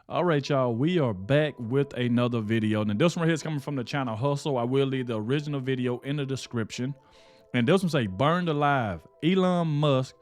All right, y'all, we are back with another video. Now, this one right here is coming from the channel Hustle. I will leave the original video in the description. And this one say, burned alive. Elon Musk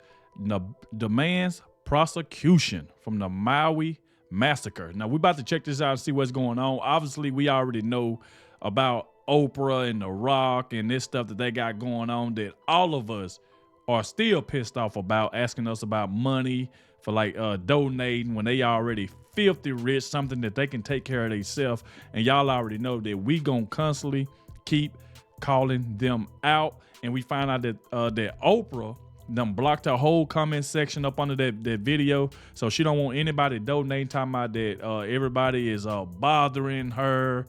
demands prosecution from the Maui Massacre. Now, we about to check this out and see what's going on. Obviously, we already know about Oprah and The Rock and this stuff that they got going on that all of us are still pissed off about, asking us about money for like donating when they already filthy rich, something that they can take care of themselves. And y'all already know that we gonna constantly keep calling them out. And we find out that that Oprah done blocked her whole comment section up under that video, so she don't want anybody donating, talking about that everybody is bothering her,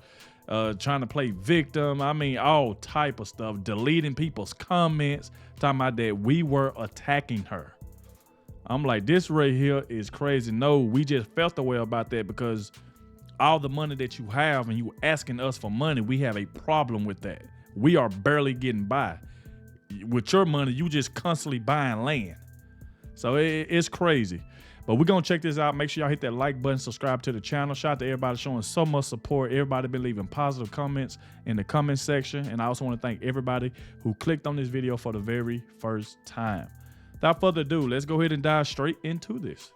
trying to play victim. I mean, all type of stuff, deleting people's comments, talking about that we were attacking her. I'm like, this right here is crazy. No, we just felt the way about that because all the money that you have and you asking us for money, we have a problem with that. We are barely getting by. With your money, you just constantly buying land. So it's crazy. But we're going to check this out. Make sure y'all hit that like button, subscribe to the channel. Shout out to everybody showing so much support. Everybody been leaving positive comments in the comment section. And I also want to thank everybody who clicked on this video for the very first time. Without further ado, let's go ahead and dive straight into this.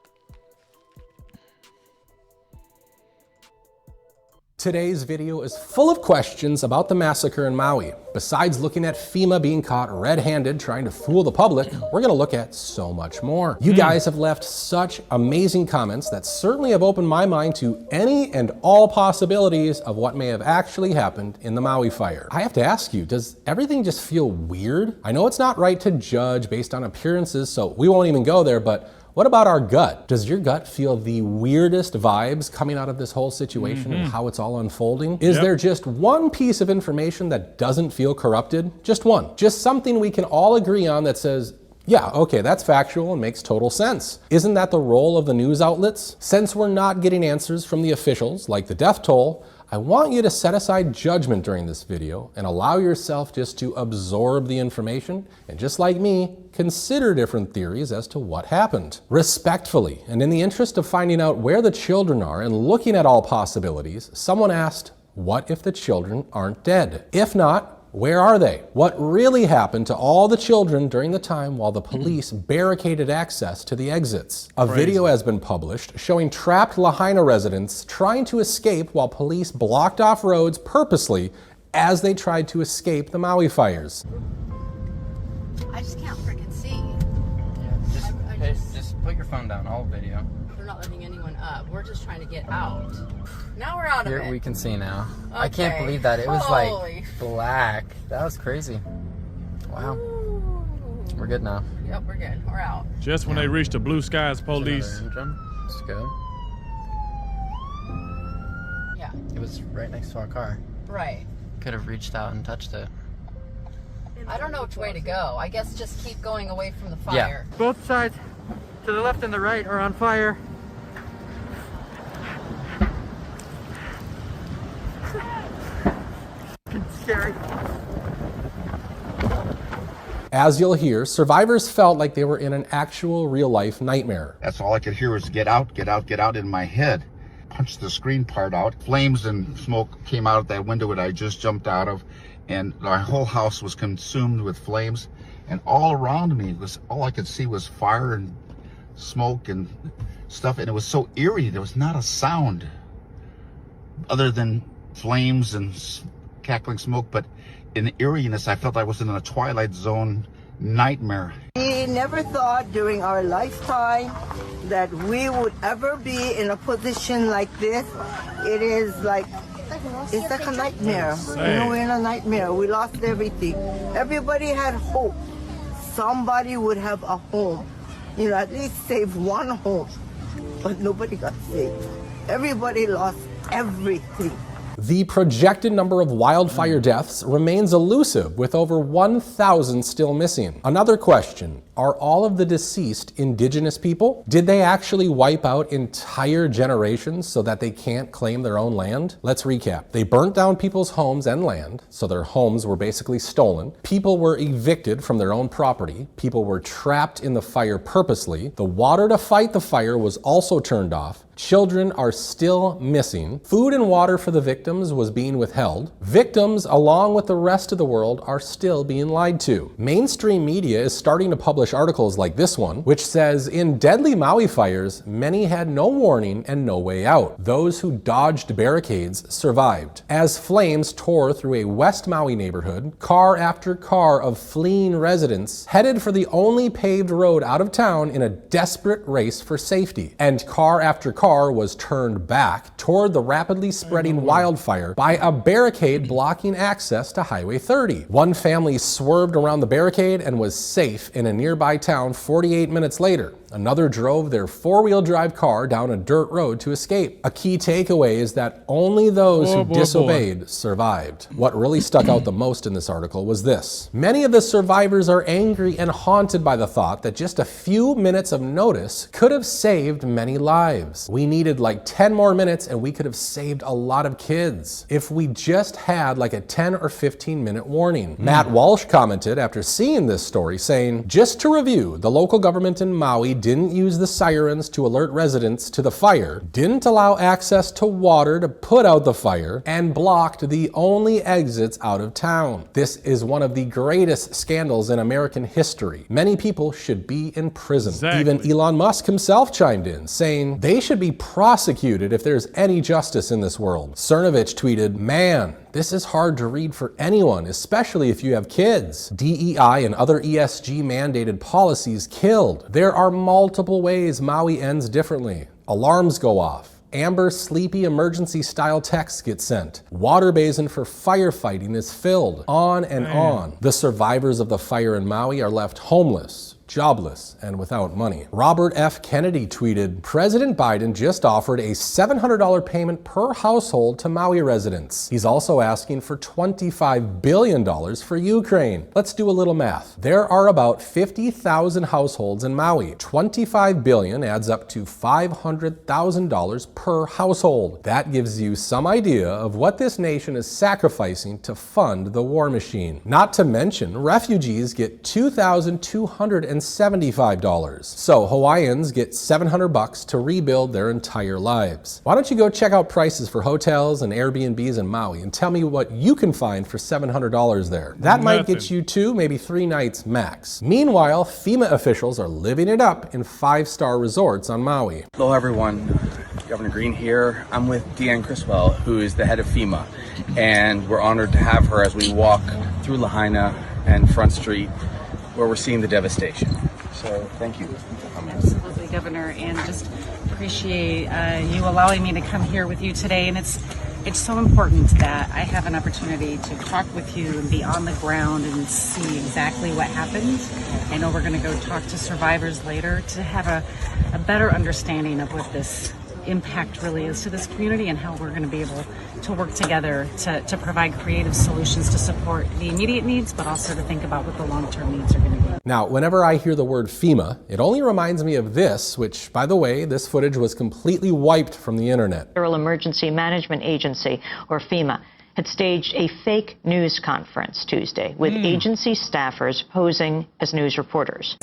Today's video is full of questions about the massacre in Maui. Besides looking at FEMA being caught red-handed trying to fool the public, we're gonna look at so much more. You guys have left such amazing comments that certainly have opened my mind to any and all possibilities of what may have actually happened in the Maui fire. I have to ask you, does everything just feel weird? I know it's not right to judge based on appearances, so we won't even go there, but what about our gut? Does your gut feel the weirdest vibes coming out of this whole situation and how it's all unfolding? Is there just one piece of information that doesn't feel corrupted? Just one. Just something we can all agree on that says, yeah, okay, that's factual and makes total sense. Isn't that the role of the news outlets? Since we're not getting answers from the officials, like the death toll, I want you to set aside judgment during this video and allow yourself just to absorb the information and, just like me, consider different theories as to what happened. Respectfully, and in the interest of finding out where the children are and looking at all possibilities, someone asked, what if the children aren't dead? If not, where are they? What really happened to all the children during the time while the police barricaded access to the exits? A video has been published showing trapped Lahaina residents trying to escape while police blocked off roads purposely as they tried to escape the Maui fires. I just can't freaking see. Just put your phone down, all video. We're not letting anyone up. We're just trying to get out. Now we're out of it. We can see now. Okay. I can't believe that. It was Holy. like black. That was crazy. Wow. Ooh. We're good now. Yep, we're good. We're out. Just when they reach the Blue Skies police. Let's go. Yeah. It was right next to our car. Right. Could have reached out and touched it. I don't know which way to go. I guess just keep going away from the fire. Yeah. Both sides, to the left and the right, are on fire. It's scary. As you'll hear, survivors felt like they were in an actual real-life nightmare. That's all I could hear was get out, get out, get out in my head. Punched the screen part out. Flames and smoke came out of that window that I just jumped out of, and my whole house was consumed with flames. And all around me was, all I could see was fire and smoke and stuff, and it was so eerie. There was not a sound other than flames and cackling smoke, but in the eeriness, I felt I was in a Twilight Zone nightmare. We never thought during our lifetime that we would ever be in a position like this. It is like, it's like a nightmare. You know, we're in a nightmare. We lost everything. Everybody had hope. Somebody would have a home. You know, at least save one home. But nobody got saved. Everybody lost everything. The projected number of wildfire deaths remains elusive, with over 1,000 still missing. Another question, are all of the deceased indigenous people? Did they actually wipe out entire generations so that they can't claim their own land? Let's recap. They burnt down people's homes and land, so their homes were basically stolen. People were evicted from their own property. People were trapped in the fire purposely. The water to fight the fire was also turned off. Children are still missing. Food and water for the victims was being withheld. Victims, along with the rest of the world, are still being lied to. Mainstream media is starting to publish articles like this one, which says, in deadly Maui fires, many had no warning and no way out. Those who dodged barricades survived. As flames tore through a West Maui neighborhood, car after car of fleeing residents headed for the only paved road out of town in a desperate race for safety. And car after car was turned back toward the rapidly spreading wildfire by a barricade blocking access to Highway 30. One family swerved around the barricade and was safe in a nearby town 48 minutes later. Another drove their four-wheel drive car down a dirt road to escape. A key takeaway is that only those who disobeyed survived. What really stuck out the most in this article was this. Many of the survivors are angry and haunted by the thought that just a few minutes of notice could have saved many lives. We needed like 10 more minutes and we could have saved a lot of kids if we just had like a 10 or 15 minute warning. Matt Walsh commented after seeing this story saying, just to review, the local government in Maui didn't use the sirens to alert residents to the fire, didn't allow access to water to put out the fire, and blocked the only exits out of town. This is one of the greatest scandals in American history. Many people should be in prison. Exactly. Even Elon Musk himself chimed in, saying they should be prosecuted if there's any justice in this world. Cernovich tweeted, man, this is hard to read for anyone, especially if you have kids. DEI and other ESG mandated policies killed. There are multiple ways Maui ends differently. Alarms go off. Amber Sleepy emergency style texts get sent. Water basin for firefighting is filled. On and on. The survivors of the fire in Maui are left homeless, jobless, and without money. Robert F. Kennedy tweeted, President Biden just offered a $700 payment per household to Maui residents. He's also asking for $25 billion for Ukraine. Let's do a little math. There are about 50,000 households in Maui. $25 billion adds up to $500,000 per household. That gives you some idea of what this nation is sacrificing to fund the war machine. Not to mention, refugees get $2,275. So Hawaiians get $700 to rebuild their entire lives. Why don't you go check out prices for hotels and Airbnbs in Maui and tell me what you can find for $700 there. That might get you 2, maybe 3 nights max. Meanwhile, FEMA officials are living it up in 5-star resorts on Maui. Hello everyone, Governor Green here. I'm with Deanne Criswell, who is the head of FEMA, and we're honored to have her as we walk through Lahaina and Front Street, where we're seeing the devastation. So thank you for coming. Absolutely, Governor, and just appreciate you allowing me to come here with you today. And it's so important that I have an opportunity to talk with you and be on the ground and see exactly what happened. I know we're going to go talk to survivors later to have a better understanding of what this impact really is to this community and how we're going to be able to work together to provide creative solutions to support the immediate needs, but also to think about what the long-term needs are going to be. Now, whenever I hear the word FEMA, it only reminds me of this, which, by the way, this footage was completely wiped from the internet. Federal Emergency Management Agency, or FEMA, had staged a fake news conference Tuesday with agency staffers posing as news reporters.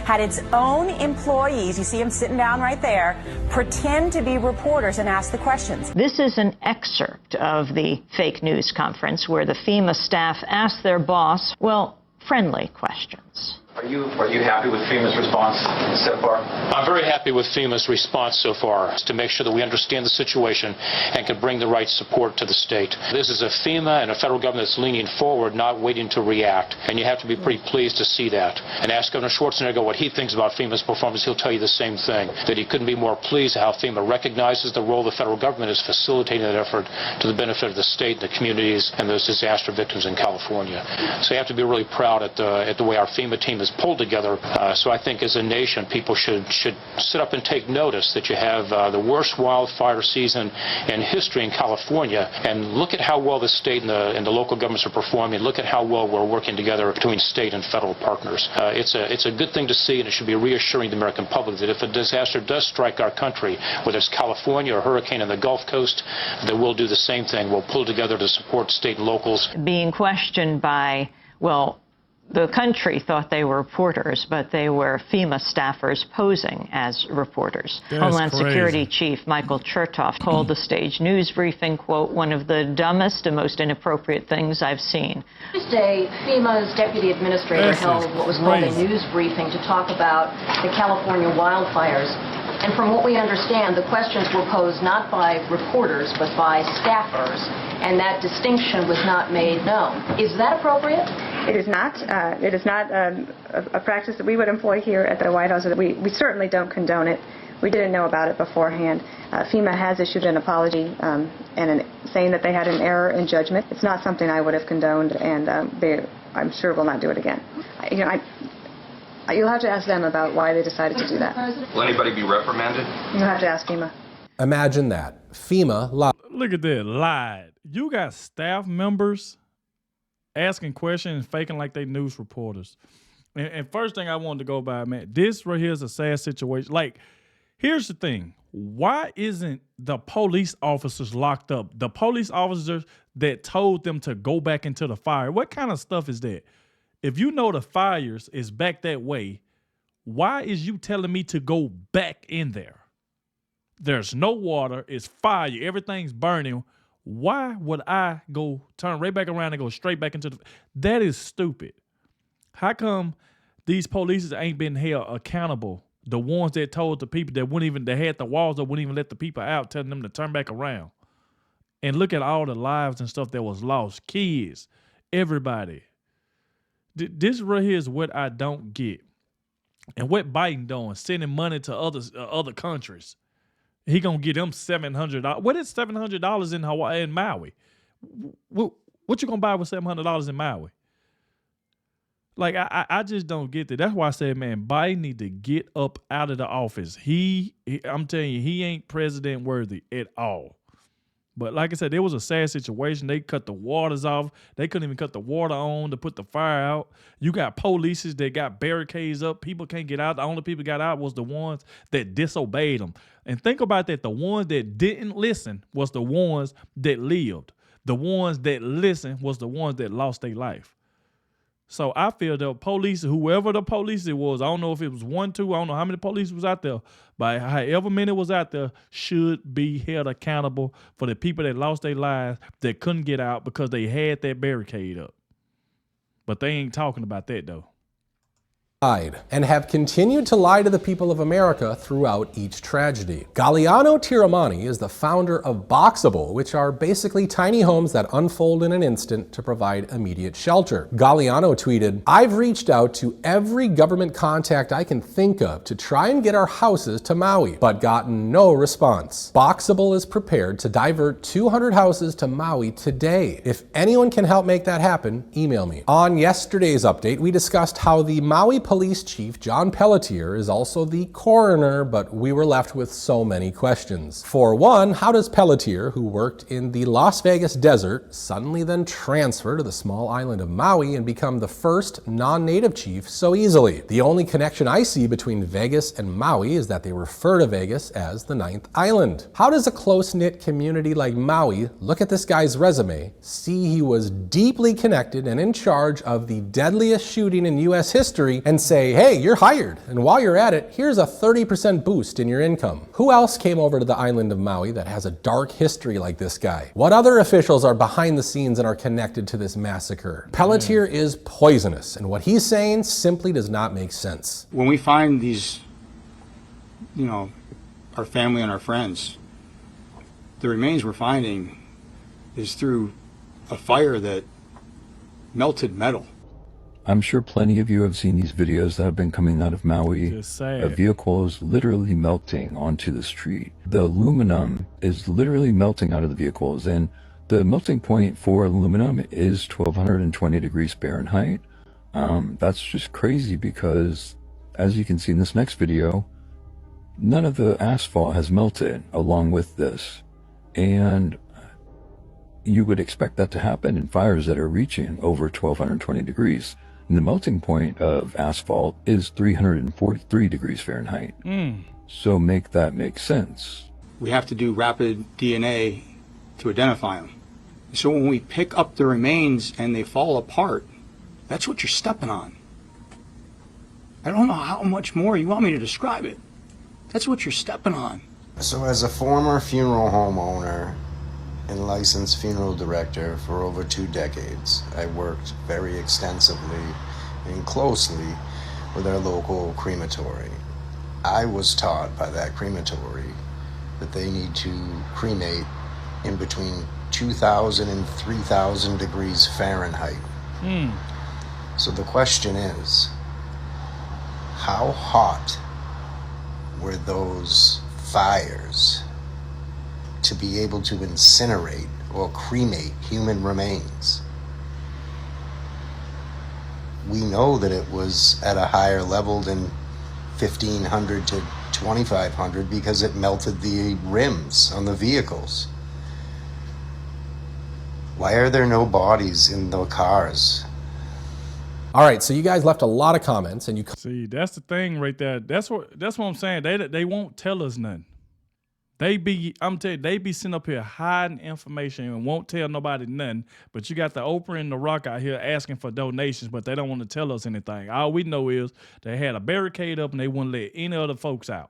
Had its own employees, you see them sitting down right there, pretend to be reporters and ask the questions. This is an excerpt of the fake news conference where the FEMA staff asked their boss, well, friendly questions. Are you happy with FEMA's response so far? I'm very happy with FEMA's response so far to make sure that we understand the situation and can bring the right support to the state. This is a FEMA and a federal government that's leaning forward, not waiting to react. And you have to be pretty pleased to see that. And ask Governor Schwarzenegger what he thinks about FEMA's performance. He'll tell you the same thing, that he couldn't be more pleased how FEMA recognizes the role the federal government is facilitating that effort to the benefit of the state, the communities, and those disaster victims in California. So you have to be really proud at the way our FEMA team is pulled together. So I think as a nation, people should sit up and take notice that you have the worst wildfire season in history in California, and look at how well the state and the local governments are performing. Look at how well we're working together between state and federal partners. It's a good thing to see, and it should be reassuring to the American public that if a disaster does strike our country, whether it's California or a hurricane in the Gulf Coast, that we'll do the same thing. We'll pull together to support state and locals. Being questioned by, well, the country thought they were reporters, but they were FEMA staffers posing as reporters. Homeland Security Chief Michael Chertoff called the staged news briefing, quote, one of the dumbest and most inappropriate things I've seen. Tuesday, FEMA's deputy administrator held what was called a news briefing to talk about the California wildfires. And from what we understand, the questions were posed not by reporters, but by staffers, and that distinction was not made known. Is that appropriate? It is not. It is not a practice that we would employ here at the White House. We certainly don't condone it. We didn't know about it beforehand. FEMA has issued an apology saying that they had an error in judgment. It's not something I would have condoned, and I'm sure will not do it again. You'll have to ask them about why they decided to do that. Will anybody be reprimanded? You'll have to ask FEMA. Imagine that. FEMA lied. Look at that, lied. You got staff members asking questions and faking like they news reporters. And first thing I wanted to go by, man, this right here is a sad situation. Like, here's the thing. Why isn't the police officers locked up? The police officers that told them to go back into the fire. What kind of stuff is that? If you know the fires is back that way, why is you telling me to go back in there? There's no water. It's fire. Everything's burning. Why would I go turn right back around and go straight back into the... That is stupid. How come these police ain't been held accountable? The ones that told the people that wouldn't even, that had the walls that wouldn't even let the people out, telling them to turn back around. And look at all the lives and stuff that was lost. Kids, everybody. This right here is what I don't get. And what Biden doing, sending money to other countries. He gonna get them $700. What is $700 in Hawaii and Maui? What you gonna buy with $700 in Maui? Like I just don't get that. That's why I said, man, Biden need to get up out of the office. I'm telling you, he ain't president worthy at all. But like I said, it was a sad situation. They cut the waters off. They couldn't even cut the water on to put the fire out. You got police that got barricades up. People can't get out. The only people got out was the ones that disobeyed them. And think about that. The ones that didn't listen was the ones that lived. The ones that listened was the ones that lost their life. So I feel the police, whoever the police it was, I don't know if it was 1, 2, I don't know how many police was out there, but however many was out there should be held accountable for the people that lost their lives that couldn't get out because they had that barricade up. But they ain't talking about that though. And have continued to lie to the people of America throughout each tragedy. Galliano Tiramani is the founder of Boxable, which are basically tiny homes that unfold in an instant to provide immediate shelter. Galliano tweeted, "I've reached out to every government contact I can think of to try and get our houses to Maui, but gotten no response. Boxable is prepared to divert 200 houses to Maui today. If anyone can help make that happen, email me." On yesterday's update, we discussed how the Maui Police Chief John Pelletier is also the coroner, but we were left with so many questions. For one, how does Pelletier, who worked in the Las Vegas desert, suddenly then transfer to the small island of Maui and become the first non-native chief so easily? The only connection I see between Vegas and Maui is that they refer to Vegas as the 9th island. How does a close-knit community like Maui look at this guy's resume, see he was deeply connected and in charge of the deadliest shooting in US history, and say, hey, you're hired, and while you're at it, here's a 30% boost in your income? Who else came over to the island of Maui that has a dark history like this guy? What other officials are behind the scenes and are connected to this massacre? Pelletier is poisonous, and what he's saying simply does not make sense. When we find these, our family and our friends, the remains we're finding is through a fire that melted metal. I'm sure plenty of you have seen these videos that have been coming out of Maui. A vehicle is literally melting onto the street. The aluminum is literally melting out of the vehicles, and the melting point for aluminum is 1220 degrees Fahrenheit. That's just crazy because, as you can see in this next video, none of the asphalt has melted along with this. And you would expect that to happen in fires that are reaching over 1220 degrees. And the melting point of asphalt is 343 degrees Fahrenheit. So make that make sense. We have to do rapid DNA to identify them. So when we pick up the remains and they fall apart, That's what you're stepping on. I don't know how much more you want me to describe it. That's what you're stepping on. So as a former funeral home owner and licensed funeral director for over 2 decades, I worked very extensively and closely with our local crematory. I was taught by that crematory that they need to cremate in between 2,000 and 3,000 degrees Fahrenheit. So the question is, how hot were those fires to be able to incinerate or cremate human remains? We know that it was at a higher level than 1,500 to 2,500 because it melted the rims on the vehicles. Why are there no bodies in the cars? All right, so you guys left a lot of comments, and you see, that's the thing right there. That's what I'm saying. They won't tell us nothing. I'm telling you, they be sitting up here hiding information and won't tell nobody nothing. But you got the Oprah and the Rock out here asking for donations, but they don't want to tell us anything. All we know is they had a barricade up and they wouldn't let any other folks out.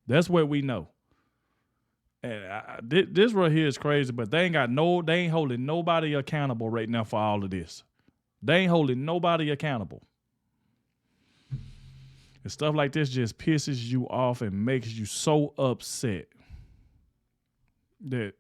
That's what we know. And this right here is crazy, but they ain't holding nobody accountable right now for all of this. They ain't holding nobody accountable. And stuff like this just pisses you off and makes you so upset that,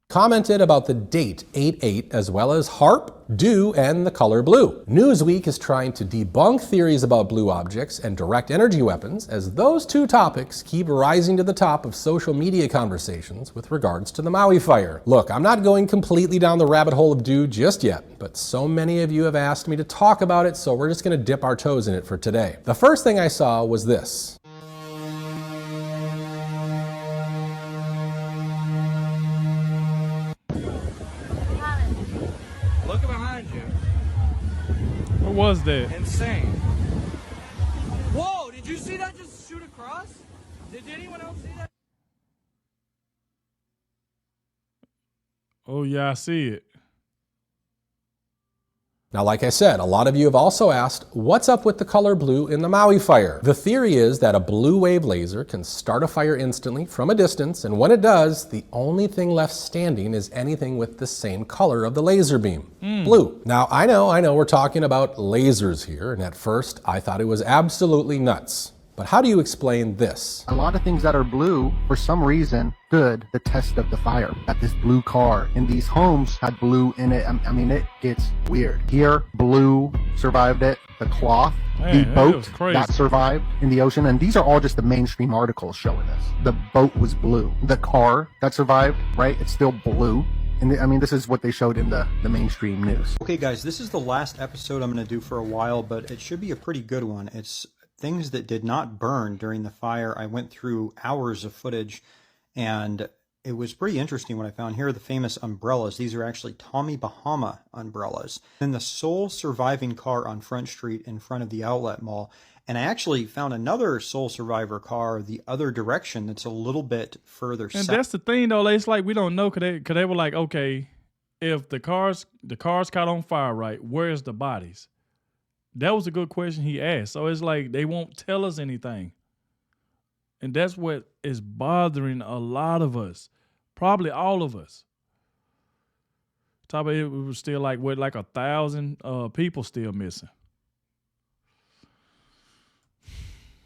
commented about the date 8/8 as well as HAARP, DEW, and the color blue. Newsweek is trying to debunk theories about blue objects and direct energy weapons, as those two topics keep rising to the top of social media conversations with regards to the Maui fire. Look, I'm not going completely down the rabbit hole of DEW just yet, but so many of you have asked me to talk about it, so we're just going to dip our toes in it for today. The first thing I saw was this. What was that? Insane. Whoa, did you see that just shoot across? Did anyone else see that? Oh yeah, I see it. Now, like I said, a lot of you have also asked, what's up with the color blue in the Maui fire? The theory is that a blue wave laser can start a fire instantly from a distance, and when it does, the only thing left standing is anything with the same color of the laser beam, blue. Now, I know we're talking about lasers here, and at first I thought it was absolutely nuts. But how do you explain this? A lot of things that are blue, for some reason, stood the test of the fire. That this blue car in these homes had blue in it. I mean, it gets weird. Here, blue survived it. The cloth, the boat that survived in the ocean. And these are all just the mainstream articles showing this. The boat was blue. The car that survived, right, it's still blue. And I mean, this is what they showed in the mainstream news. Okay, guys, this is the last episode I'm going to do for a while, but it should be a pretty good one. It's things that did not burn during the fire. I went through hours of footage, and it was pretty interesting what I found. Here are the famous umbrellas. These are actually Tommy Bahama umbrellas. Then the sole surviving car on Front Street in front of the outlet mall. And I actually found another sole survivor car the other direction that's a little bit further south. And that's the thing, though. It's like we don't know, because they were like, okay, if the cars caught on fire, right, where's the bodies? That was a good question he asked. So it's like they won't tell us anything. And that's what is bothering a lot of us. Probably all of us. Top of it was still like 1,000 people still missing.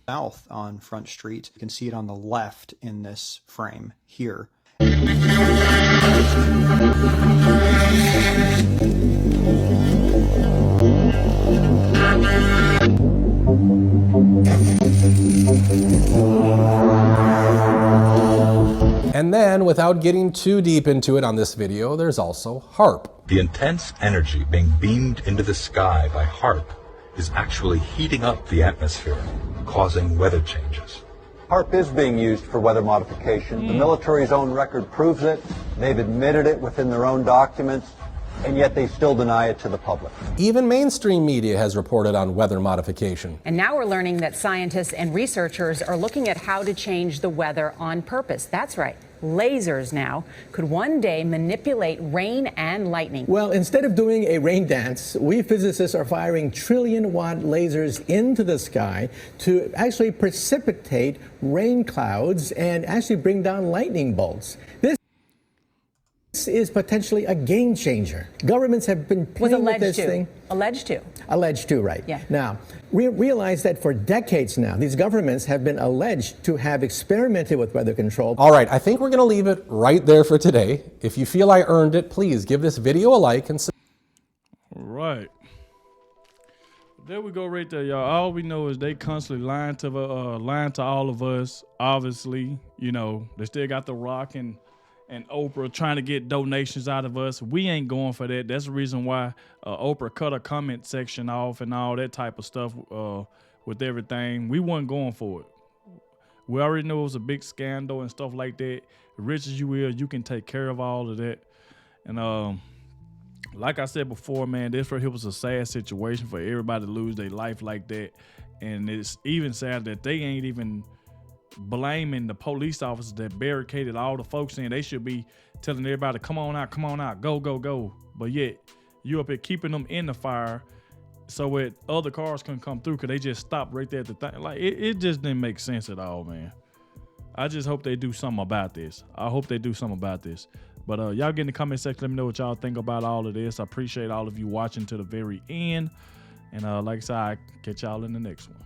South on Front Street. You can see it on the left in this frame here. And then, without getting too deep into it on this video, there's also HAARP. The intense energy being beamed into the sky by HAARP is actually heating up the atmosphere, causing weather changes. HAARP is being used for weather modification. The military's own record proves it. They've admitted it within their own documents. and yet they still deny it to the public. Even mainstream media has reported on weather modification. And now we're learning that scientists and researchers are looking at how to change the weather on purpose. That's right. Lasers now could one day manipulate rain and lightning. Well, instead of doing a rain dance, we physicists are firing trillion-watt lasers into the sky to actually precipitate rain clouds and actually bring down lightning bolts. This is potentially a game changer. Governments have been playing with this thing. Alleged to. Alleged to, right. Yeah. Now, we realize that for decades now, these governments have been alleged to have experimented with weather control. All right, I think we're going to leave it right there for today. If you feel I earned it, please give this video a like and All right. There we go right there, y'all. All we know is they constantly lying to all of us. Obviously, you know, they still got The Rock and Oprah trying to get donations out of us. We ain't going for that. That's the reason why Oprah cut her comment section off and all that type of stuff with everything. We wasn't going for it. We already knew it was a big scandal and stuff like that. Rich as you is, you can take care of all of that. And like I said before, man, this right here was a sad situation for everybody to lose their life like that. And it's even sad that they ain't even blaming the police officers that barricaded all the folks in. They should be telling everybody, come on out, go, go, go. But yet, you up here keeping them in the fire so that other cars can come through because they just stopped right there at the thing. Like, it just didn't make sense at all, man. I just hope they do something about this. But y'all get in the comment section. Let me know what y'all think about all of this. I appreciate all of you watching to the very end. And like I said, I'll catch y'all in the next one.